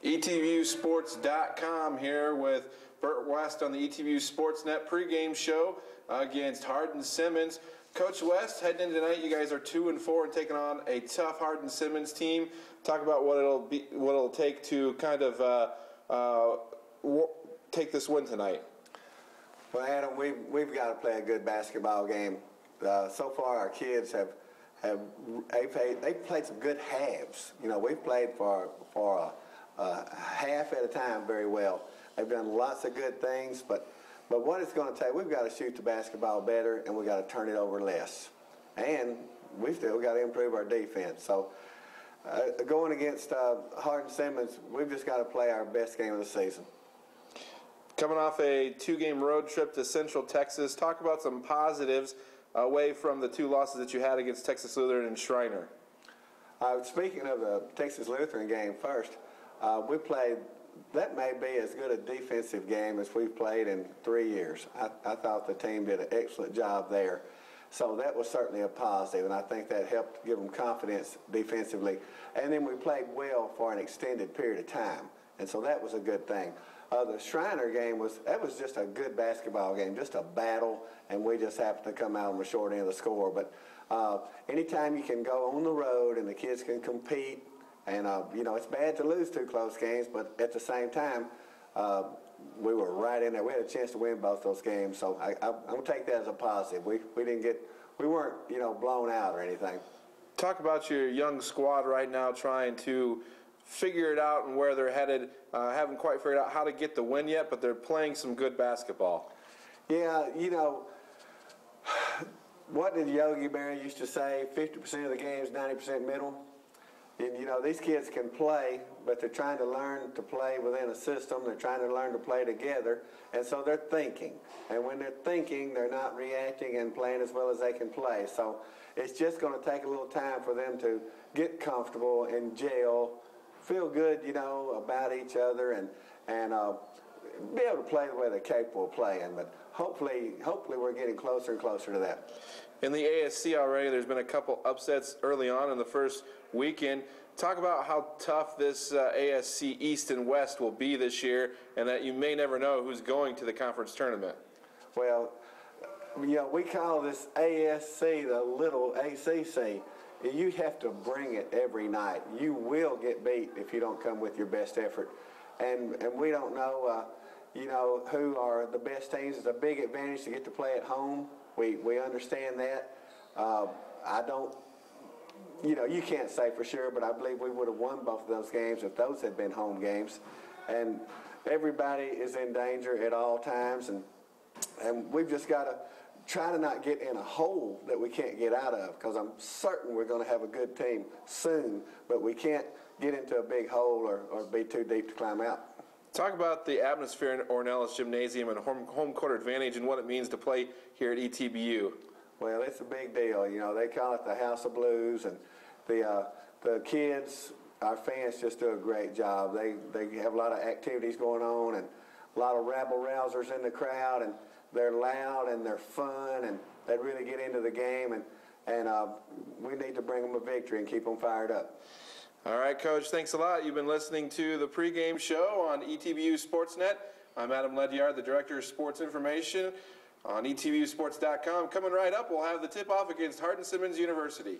ETBUsports.com here with Bert West on the ETBU Sportsnet pregame show against Hardin-Simmons. Coach West, heading into tonight, you guys are 2-4 and taking on a tough Hardin-Simmons team. Talk about what it'll take to kind of take this win tonight. Well, Adam, we've got to play a good basketball game. So far, our kids have played some good halves. You know, we've played for half at a time very well. They've done lots of good things, but what it's going to take, we've got to shoot the basketball better, and we've got to turn it over less. And we've still got to improve our defense. So going against Hardin-Simmons, we've just got to play our best game of the season. Coming off a 2-game road trip to Central Texas, talk about some positives away from the 2 losses that you had against Texas Lutheran and Schreiner. Speaking of the Texas Lutheran game first, we played, that may be as good a defensive game as we've played in 3 years. I thought the team did an excellent job there. So that was certainly a positive, and I think that helped give them confidence defensively. And then we played well for an extended period of time, and so that was a good thing. The Schreiner game was just a good basketball game, just a battle, and we just happened to come out on the short end of the score. But anytime you can go on the road and the kids can compete, and you know, it's bad to lose 2 close games, but at the same time, we were right in there. We had a chance to win both those games, so I'm going to take that as a positive. We weren't, you know, blown out or anything. Talk about your young squad right now trying to figure it out and where they're headed. Haven't quite figured out how to get the win yet, but they're playing some good basketball. Yeah, you know, what did Yogi Berra used to say? 50% of the game is 90% middle. And, you know, these kids can play, but they're trying to learn to play within a system. They're trying to learn to play together, and so they're thinking. And when they're thinking, they're not reacting and playing as well as they can play. So it's just going to take a little time for them to get comfortable and gel, feel good, you know, about each other, and be able to play the way they're capable of playing. But hopefully we're getting closer and closer to that. In the ASC already, there's been a couple upsets early on in the first weekend. Talk about how tough this ASC East and West will be this year, and that you may never know who's going to the conference tournament. Well, you know, we call this ASC the little ACC. You have to bring it every night. You will get beat if you don't come with your best effort. And we don't know, you know, who are the best teams. It's a big advantage to get to play at home. We understand that. I don't, you know, you can't say for sure, but I believe we would have won both of those games if those had been home games. And everybody is in danger at all times, and we've just got to try to not get in a hole that we can't get out of, because I'm certain we're going to have a good team soon, but we can't get into a big hole or be too deep to climb out. Talk about the atmosphere in Ornelas Gymnasium and home court advantage and what it means to play here at ETBU. Well, it's a big deal. You know, they call it the House of Blues, and the kids, our fans, just do a great job. They have a lot of activities going on and a lot of rabble-rousers in the crowd, and they're loud and they're fun, and they really get into the game, and we need to bring them a victory and keep them fired up. All right, Coach, thanks a lot. You've been listening to the pregame show on ETBU Sportsnet. I'm Adam Ledyard, the Director of Sports Information on ETBUsports.com. Coming right up, we'll have the tip-off against Hardin-Simmons University.